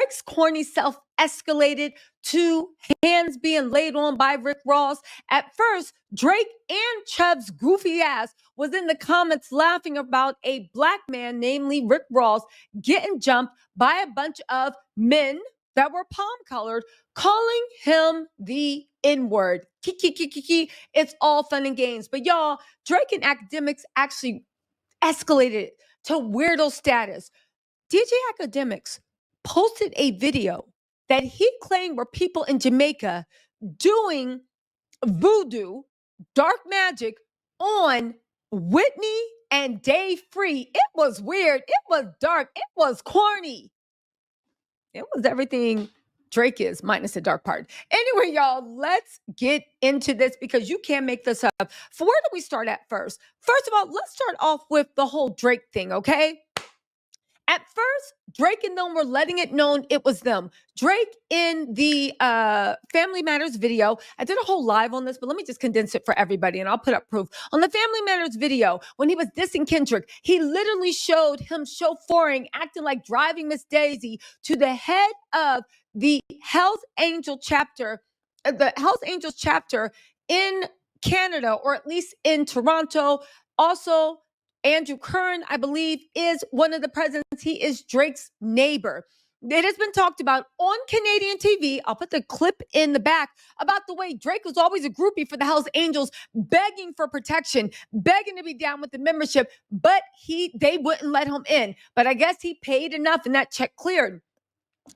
Drake's corny self escalated to hands being laid on by Rick Ross. At first, Drake and Chubb's goofy ass was in the comments laughing about a black man, namely Rick Ross, getting jumped by a bunch of men that were palm colored, calling him the N-word. Kiki. It's all fun and games. But y'all, Drake and academics actually escalated to weirdo status. DJ Academics posted a video that he claimed were people in Jamaica doing voodoo, dark magic on Whitney and Dave Free. It was weird. It was dark. It was corny. It was everything Drake is, minus the dark part. Anyway, y'all, let's get into this because you can't make this up. So where do we start at first? First of all, let's start off with the whole Drake thing, okay? At first, Drake and them were letting it known it was them. Drake in the Family Matters video, I did a whole live on this, but let me just condense it for everybody and I'll put up proof. On the Family Matters video, when he was dissing Kendrick, he literally showed him chauffeuring, acting like driving Miss Daisy to the head of the Hells Angels chapter in Canada, or at least in Toronto. Also, Andrew Curran, I believe, is one of the presidents. He is Drake's neighbor. It has been talked about on Canadian TV. I'll put the clip in the back about the way Drake was always a groupie for the Hells Angels, begging for protection, begging to be down with the membership, but they wouldn't let him in. But I guess he paid enough and that check cleared.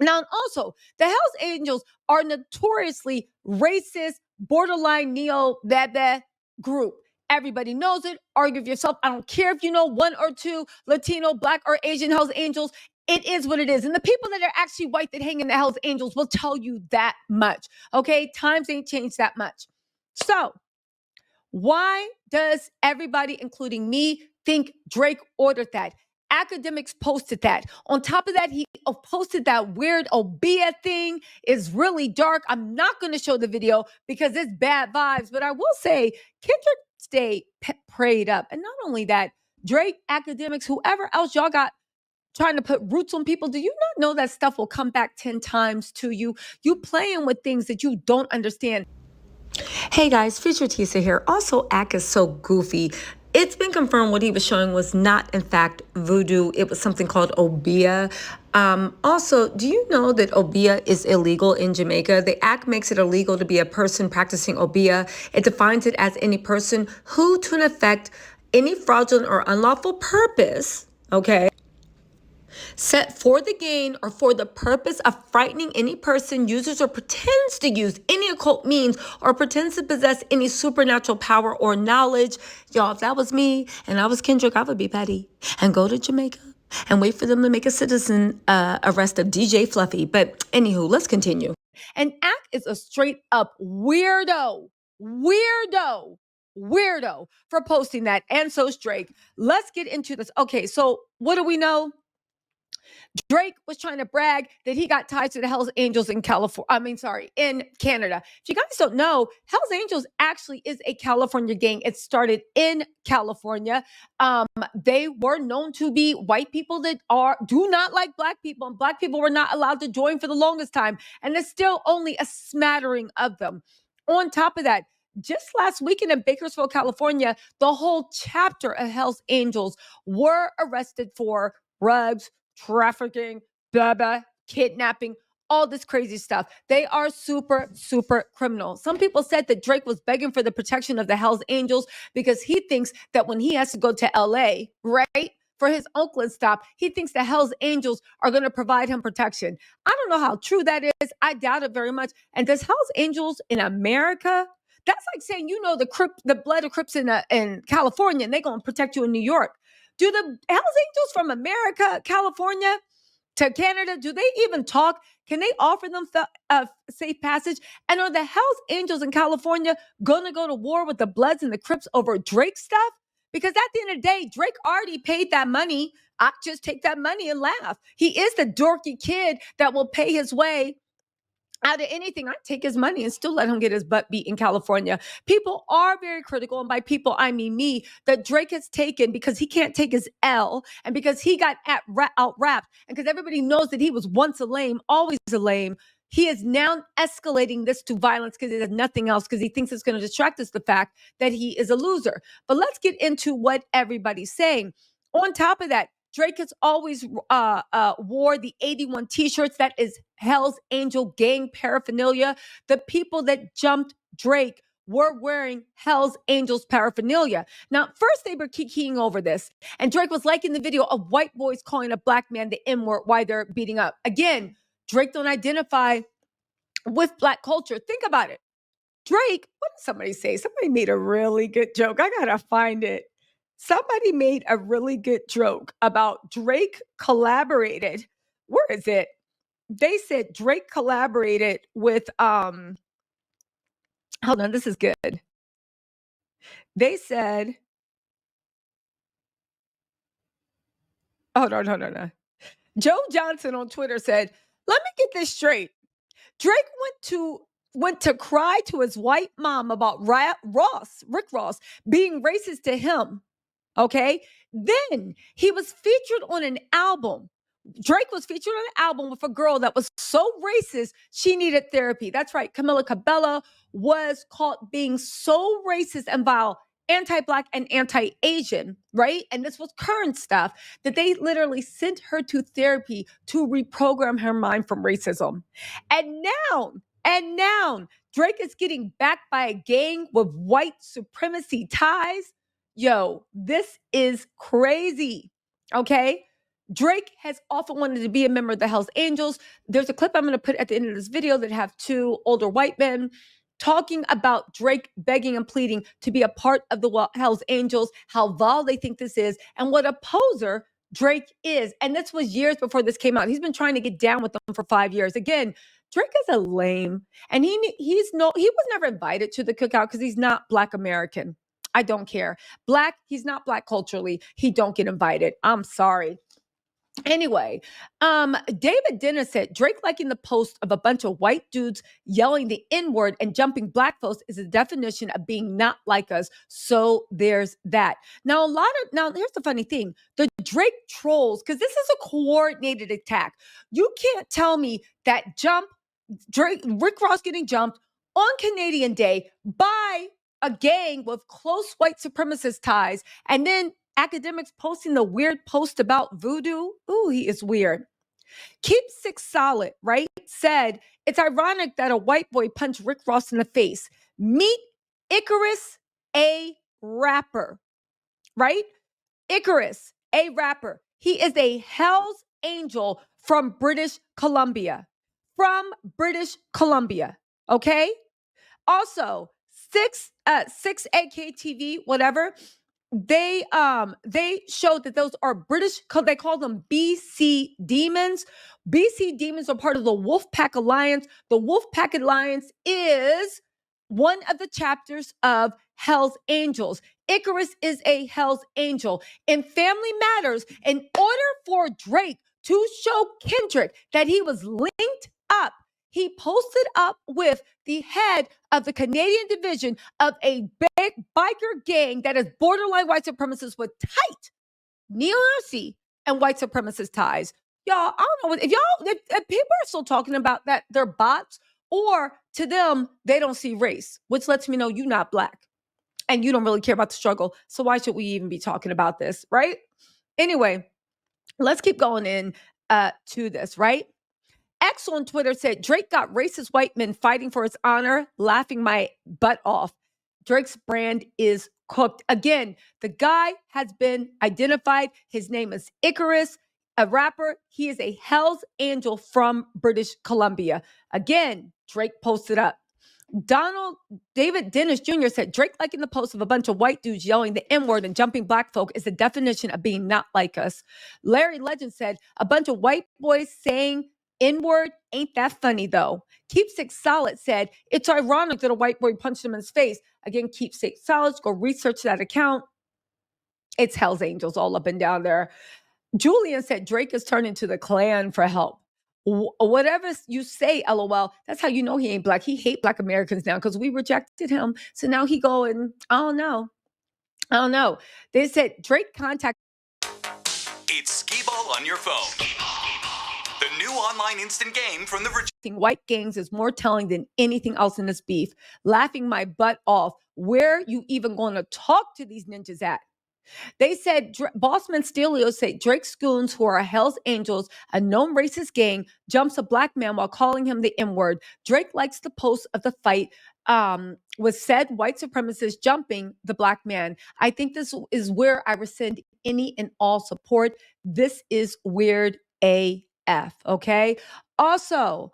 Now, also, the Hells Angels are notoriously racist, borderline neo-bebe group. Everybody knows it. Argue with yourself. I don't care if you know one or two Latino, Black, or Asian Hells Angels. It is what it is. And the people that are actually white that hang in the Hells Angels will tell you that much. Okay? Times ain't changed that much. So, why does everybody, including me, think Drake ordered that? Academics posted that. On top of that, he posted that weird Obia thing. Is really dark. I'm not going to show the video because it's bad vibes, but I will say Kendrick stay prayed up. And not only that, Drake, academics, whoever else y'all got trying to put roots on people, do you not know that stuff will come back 10 times to you? You playing with things that you don't understand. Hey guys, Future Tisa here. Also, Ak is so goofy. It's been confirmed what he was showing was not, in fact, voodoo. It was something called Obia. Also, do you know that Obia is illegal in Jamaica? The act makes it illegal to be a person practicing Obia. It defines it as any person who, to an effect, any fraudulent or unlawful purpose, okay, set for the gain or for the purpose of frightening any person, uses or pretends to use any occult means, or pretends to possess any supernatural power or knowledge. Y'all, if that was me and I was Kendrick, I would be petty and go to Jamaica and wait for them to make a citizen arrest of DJ Fluffy. But anywho, let's continue. And Ak is a straight up weirdo for posting that. And so's Drake. Let's get into this. Okay, so what do we know? Drake was trying to brag that he got ties to the Hells Angels in in Canada. If you guys don't know, Hells Angels actually is a California gang. It started in California. They were known to be white people that do not like black people, and black people were not allowed to join for the longest time. And there's still only a smattering of them. On top of that, just last weekend in Bakersfield, California, the whole chapter of Hells Angels were arrested for drugs, trafficking, kidnapping, all this crazy stuff. They are super, super criminal. Some people said that Drake was begging for the protection of the Hells Angels because he thinks that when he has to go to LA, right, for his Oakland stop, he thinks the Hells Angels are going to provide him protection. I don't know how true that is. I doubt it very much. And does Hells Angels in America? That's like saying, the blood of Crips in California, and they're going to protect you in New York. Do the Hells Angels from America, California to Canada, do they even talk? Can they offer them safe passage? And are the Hells Angels in California going to go to war with the Bloods and the Crips over Drake stuff? Because at the end of the day, Drake already paid that money. I just take that money and laugh. He is the dorky kid that will pay his way out of anything, I'd take his money and still let him get his butt beat in California. People are very critical, and by people, I mean me, that Drake has taken because he can't take his L and because he got out rapped and because everybody knows that he was once a lame, always a lame. He is now escalating this to violence because he has nothing else because he thinks it's going to distract us the fact that he is a loser. But let's get into what everybody's saying. On top of that, Drake has always wore the 81 t-shirts. That is Hell's Angel gang paraphernalia. The people that jumped Drake were wearing Hell's Angels paraphernalia. Now, first they were kikiing over this, and Drake was liking the video of white boys calling a black man the N-word while they're beating up. Again, Drake don't identify with black culture. Think about it. Drake, what did somebody say? Somebody made a really good joke. I gotta find it. Somebody made a really good joke about Drake collaborated. Where is it? They said Drake collaborated with hold on, this is good. They said, hold on. Joe Johnson on Twitter said, "Let me get this straight. Drake went to cry to his white mom about Rick Ross being racist to him. Okay. Then he was featured on an album. Drake was featured on an album with a girl that was so racist, she needed therapy. That's right. Camila Cabello was caught being so racist and vile, anti-Black and anti-Asian, right? And this was current stuff that they literally sent her to therapy to reprogram her mind from racism. And now, Drake is getting backed by a gang with white supremacy ties. Yo, this is crazy. Okay. Drake has often wanted to be a member of the Hells Angels. There's a clip I'm going to put at the end of this video that have two older white men talking about Drake begging and pleading to be a part of the Hells Angels, how vile they think this is, and what a poser Drake is. And this was years before this came out. He's been trying to get down with them for 5 years. Again, Drake is a lame, and he was never invited to the cookout because he's not Black American. I don't care. Black, he's not Black culturally. He don't get invited. I'm sorry. Anyway, David Dennis said Drake liking the post of a bunch of white dudes yelling the N-word and jumping Black folks is a definition of being not like us. So there's that. Now, here's the funny thing. The Drake trolls, because this is a coordinated attack. You can't tell me that Rick Ross getting jumped on Canadian Day by a gang with close white supremacist ties, and then academics posting the weird post about voodoo. Ooh, he is weird. Keep Six Solid, right? Said, it's ironic that a white boy punched Rick Ross in the face. Meet Icarus, a rapper, right? Icarus, a rapper. He is a Hell's Angel from British Columbia. Okay? Also, 6AKTV, whatever, they showed that those are British, they call them BC Demons. BC Demons are part of the Wolfpack Alliance. The Wolfpack Alliance is one of the chapters of Hell's Angels. Icarus is a Hell's Angel. In Family Matters, in order for Drake to show Kendrick that he was linked up, he posted up with the head of the Canadian division of a big biker gang that is borderline white supremacists with tight neo-Nazi and white supremacist ties. Y'all, I don't know if people are still talking about that they're bots, or to them, they don't see race, which lets me know you're not Black and you don't really care about the struggle. So why should we even be talking about this, right? Anyway, let's keep going in to this, right? X on Twitter said, Drake got racist white men fighting for his honor, laughing my butt off. Drake's brand is cooked. Again, the guy has been identified. His name is Icarus, a rapper. He is a Hell's Angel from British Columbia. Again, Drake posted up. David Dennis Jr. said, Drake liking the post of a bunch of white dudes yelling the N-word and jumping Black folk is the definition of being not like us. Larry Legend said, a bunch of white boys saying N-word ain't that funny though. Keepsake Solid said, it's ironic that a white boy punched him in his face. Again, Keepsake Solid, go research that account. It's Hell's Angels all up and down there. Julian said, Drake is turning to the Klan for help. Whatever you say, LOL, that's how you know he ain't black. He hate black Americans now because we rejected him. So now he going, I don't know. I don't know. They said Drake contacted. It's Skee Ball on your phone. The new online instant game from the White gangs is more telling than anything else in this beef. Laughing my butt off. Where you even going to talk to these ninjas at? They said, Bossman Stelio said Drake Scoons, who are Hell's Angels, a known racist gang, jumps a black man while calling him the N-word. Drake likes the post of the fight with said white supremacist jumping the black man. I think this is where I rescind any and all support. This is weird AF, okay? Also,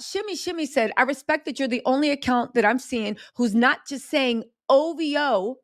Shimmy Shimmy said, I respect that you're the only account that I'm seeing who's not just saying OVO,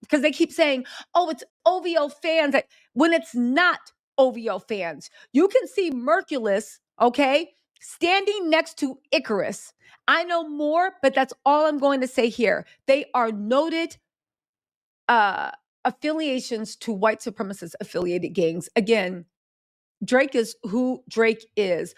because they keep saying, oh, it's OVO fans, when it's not OVO fans. You can see Merculus, okay, standing next to Icarus. I know more, but that's all I'm going to say here. They are noted affiliations to white supremacist affiliated gangs. Again, Drake is who Drake is.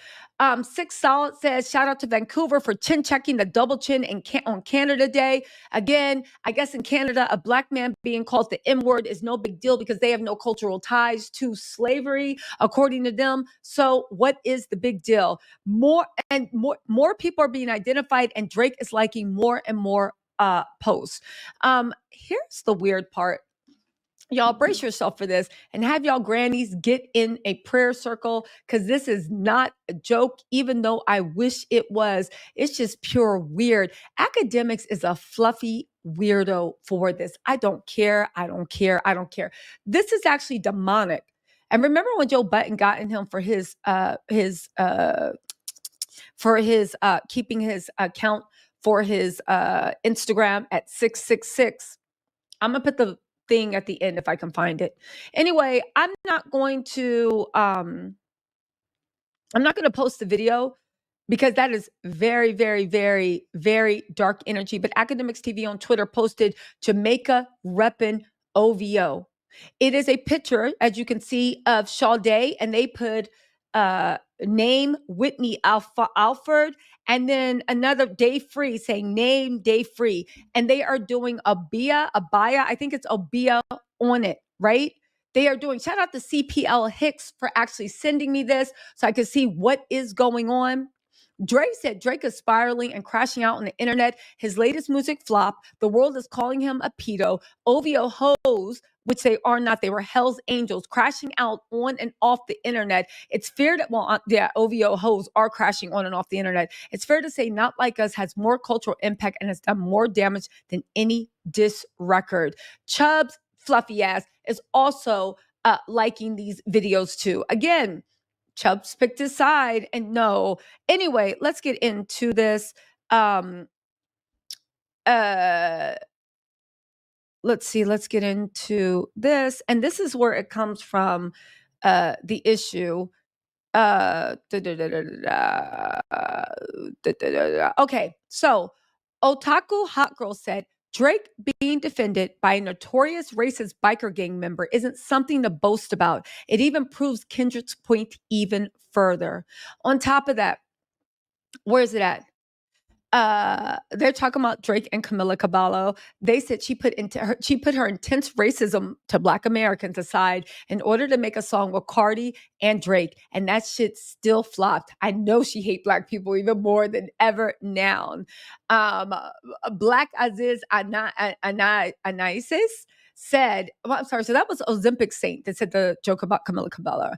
Six Solid says, shout out to Vancouver for chin checking the double chin on Canada Day. Again, I guess in Canada, a black man being called the M-word is no big deal because they have no cultural ties to slavery, according to them. So what is the big deal? More people are being identified, and Drake is liking more and more posts. Here's the weird part. Y'all brace yourself for this and have y'all grannies get in a prayer circle, because this is not a joke, even though I wish it was. It's just pure weird. Academics is a fluffy weirdo for this. I don't care. I don't care. I don't care. This is actually demonic. And remember when Joe Button got in him for his keeping his account for his Instagram at 666. I'm gonna put the thing at the end if I can find it. Anyway, I'm not going to post the video because that is very, very, very, very dark energy. But Academics TV on Twitter posted Jamaica reppin' OVO. It is a picture, as you can see, of Sade, and they put name Whitney Alford, and then another Day Free saying name Day Free. And they are doing abaya, I think it's abaya on it, right? They are doing, shout out to CPL Hicks for actually sending me this so I could see what is going on. Drake said Drake is spiraling and crashing out on the internet. His latest music flop. The world is calling him a pedo. OVO hoes, which they are not. They were Hell's Angels, crashing out on and off the internet. It's fair that, OVO hoes are crashing on and off the internet. It's fair to say Not Like Us has more cultural impact and has done more damage than any diss record. Chubb's fluffy ass is also liking these videos too. Again, Chubbs picked his side, and no. Anyway, let's get into this. Let's see. Let's get into this, and this is where it comes from. The issue. Okay, so Otaku Hot Girl said Drake being defended by a notorious racist biker gang member isn't something to boast about. It even proves Kendrick's point even further. On top of that, where is it at? They're talking about Drake and Camila Cabello. They said she put her intense racism to Black Americans aside in order to make a song with Cardi and Drake, and that shit still flopped. I know she hate Black people even more than ever now. Black Aziz Anaisis said, well, I'm sorry, so that was Ozempic Saint that said the joke about Camila Cabello.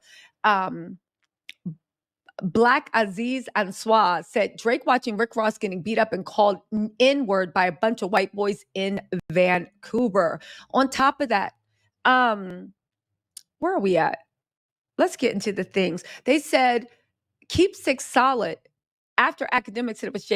Black Aziz Answa said Drake watching Rick Ross getting beat up and called N-word by a bunch of white boys in Vancouver. On top of that, where are we at? Let's get into the things. They said keep Six Solid after Academics said it was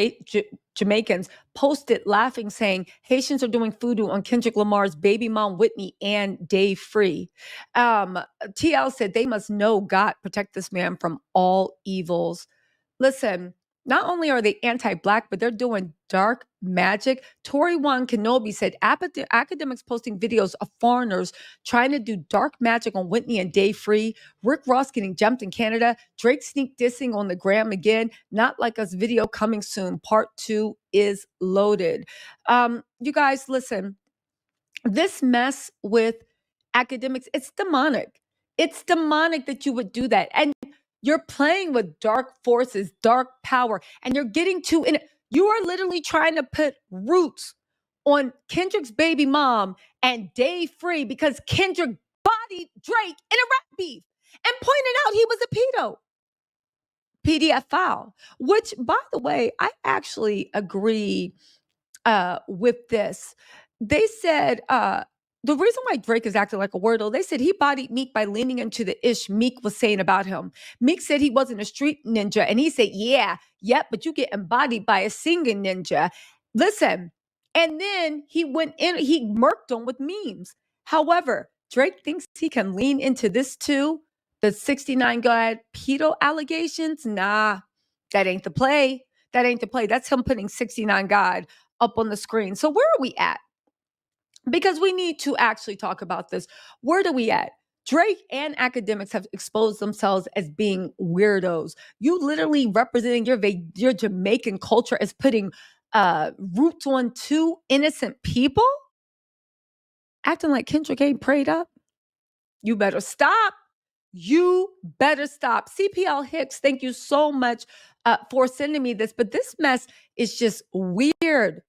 Jamaicans posted laughing saying Haitians are doing voodoo on Kendrick Lamar's baby mom Whitney and Dave Free. TL said they must know God protect this man from all evils. Listen, Not only are they anti-Black, but they're doing dark magic. Tori Wan Kenobi said academics posting videos of foreigners trying to do dark magic on Whitney and Day Free. Rick Ross getting jumped in Canada. Drake sneak dissing on the gram again. Not Like Us video coming soon. Part 2 is loaded. You guys, listen. This mess with academics, it's demonic. It's demonic that you would do that. And you're playing with dark forces, dark power, and you're getting to you are literally trying to put roots on Kendrick's baby mom and Day Free because Kendrick bodied Drake in a rap beef and pointed out he was a pedo. PDF file, which, by the way, I actually agree with this. They said the reason why Drake is acting like a weirdo, they said he bodied Meek by leaning into the ish Meek was saying about him. Meek said he wasn't a street ninja, and he said, yep, but you get embodied by a singing ninja. Listen, and then he went in, he murked him with memes. However, Drake thinks he can lean into this too. The 69 God pedo allegations, nah, that ain't the play. That ain't the play. That's him putting 69 God up on the screen. So where are we at? Because we need to actually talk about this. Where do we at? Drake and academics have exposed themselves as being weirdos. You literally representing your Jamaican culture as putting roots on two innocent people? Acting like Kendrick ain't prayed up? You better stop. You better stop. CPL Hicks, thank you so much for sending me this. But this mess is just weird.